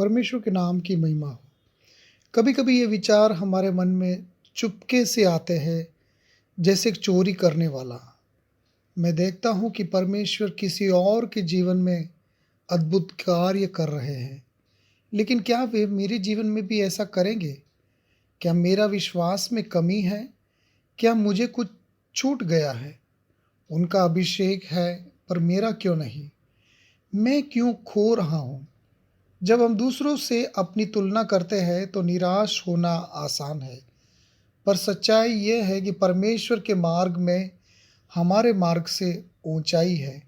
परमेश्वर के नाम की महिमा हो। कभी-कभी ये विचार हमारे मन में चुपके से आते हैं, जैसे एक चोरी करने वाला। मैं देखता हूँ कि परमेश्वर किसी और के जीवन में अद्भुत कार्य कर रहे हैं, लेकिन क्या वे मेरे जीवन में भी ऐसा करेंगे? क्या मेरा विश्वास में कमी है? क्या मुझे कुछ छूट गया है? उनका अभिषेक है, पर मेरा क्यों नहीं? मैं क्यों खो रहा हूँ? जब हम दूसरों से अपनी तुलना करते हैं तो निराश होना आसान है, पर सच्चाई यह है कि परमेश्वर के मार्ग में हमारे मार्ग से ऊंचाई है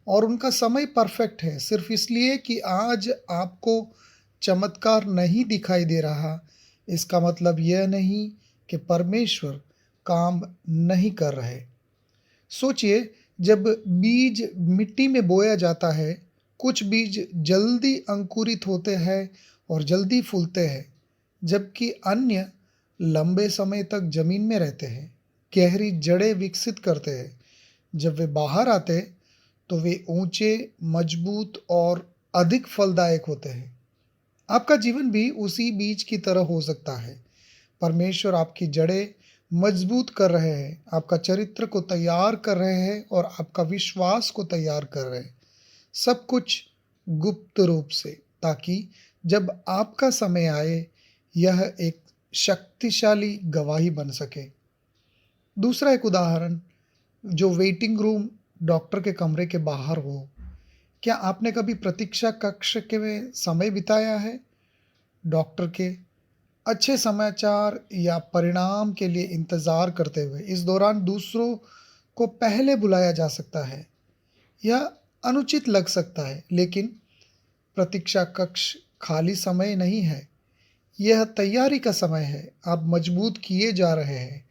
और उनका समय परफेक्ट है। सिर्फ इसलिए कि आज आपको चमत्कार नहीं दिखाई दे रहा, इसका मतलब यह नहीं कि परमेश्वर काम नहीं कर रहे। सोचिए, जब बीज मिट्टी में बोया जाता है, कुछ बीज जल्दी अंकुरित होते हैं और जल्दी फूलते हैं, जबकि अन्य लंबे समय तक जमीन में रहते हैं, गहरी जड़ें विकसित करते हैं। जब वे बाहर आते तो वे ऊंचे, मजबूत और अधिक फलदायक होते हैं। आपका जीवन भी उसी बीज की तरह हो सकता है। परमेश्वर आपकी जड़ें मजबूत कर रहे हैं, आपका चरित्र को तैयार कर रहे हैं और आपका विश्वास को तैयार कर रहे हैं। सब कुछ गुप्त रूप से, ताकि जब आपका समय आए, यह एक शक्तिशाली गवाही बन सके। दूसरा एक उदाहरण, जो वेटिंग रूम डॉक्टर के कमरे के बाहर हो। क्या आपने कभी प्रतीक्षा कक्ष के में समय बिताया है? डॉक्टर के अच्छे समाचार या परिणाम के लिए इंतज़ार करते हुए। इस दौरान दूसरों को पहले बुलाया जा सकता है। यह अनुचित लग सकता है, लेकिन प्रतीक्षा कक्ष खाली समय नहीं है, यह तैयारी का समय है। आप मजबूत किए जा रहे हैं,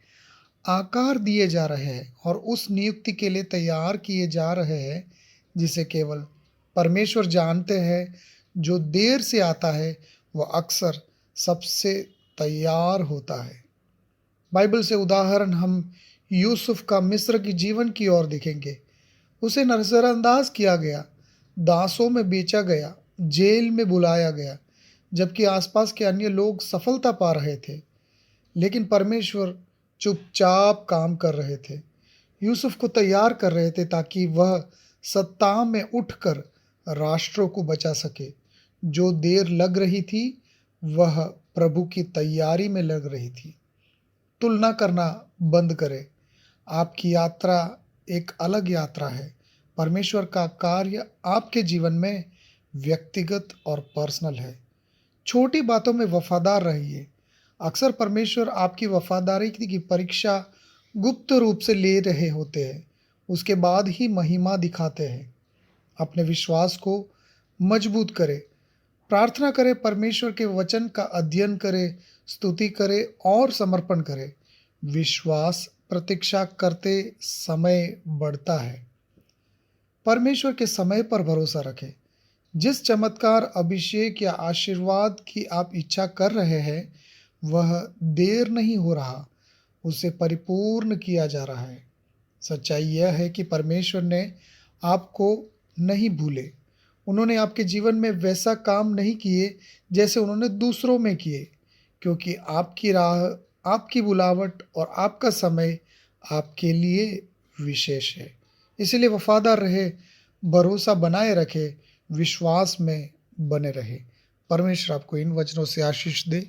आकार दिए जा रहे हैं और उस नियुक्ति के लिए तैयार किए जा रहे हैं जिसे केवल परमेश्वर जानते हैं। जो देर से आता है वह अक्सर सबसे तैयार होता है। बाइबल से उदाहरण हम यूसुफ का मिस्र की जीवन की ओर देखेंगे। उसे नजरअंदाज किया गया, दासों में बेचा गया, जेल में बुलाया गया, जबकि आसपास के अन्य लोग सफलता पा रहे थे। लेकिन परमेश्वर चुपचाप काम कर रहे थे, यूसुफ को तैयार कर रहे थे ताकि वह सत्ता में उठकर राष्ट्रों को बचा सके। जो देर लग रही थी वह प्रभु की तैयारी में लग रही थी। तुलना करना बंद करें। आपकी यात्रा एक अलग यात्रा है। परमेश्वर का कार्य आपके जीवन में व्यक्तिगत और पर्सनल है। छोटी बातों में वफादार रहिए। अक्सर परमेश्वर आपकी वफादारी की परीक्षा गुप्त रूप से ले रहे होते हैं, उसके बाद ही महिमा दिखाते हैं। अपने विश्वास को मजबूत करें, प्रार्थना करें, परमेश्वर के वचन का अध्ययन करें, स्तुति करें और समर्पण करें। विश्वास प्रतीक्षा करते समय बढ़ता है। परमेश्वर के समय पर भरोसा रखें। जिस चमत्कार, अभिषेक या आशीर्वाद की आप इच्छा कर रहे हैं, वह देर नहीं हो रहा, उसे परिपूर्ण किया जा रहा है। सच्चाई यह है कि परमेश्वर ने आपको नहीं भूले। उन्होंने आपके जीवन में वैसा काम नहीं किए जैसे उन्होंने दूसरों में किए, क्योंकि आपकी राह, आपकी बुलावट और आपका समय आपके लिए विशेष है। इसलिए वफादार रहे, भरोसा बनाए रखे, विश्वास में बने रहे। परमेश्वर आपको इन वचनों से आशीष दे।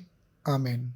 आमीन।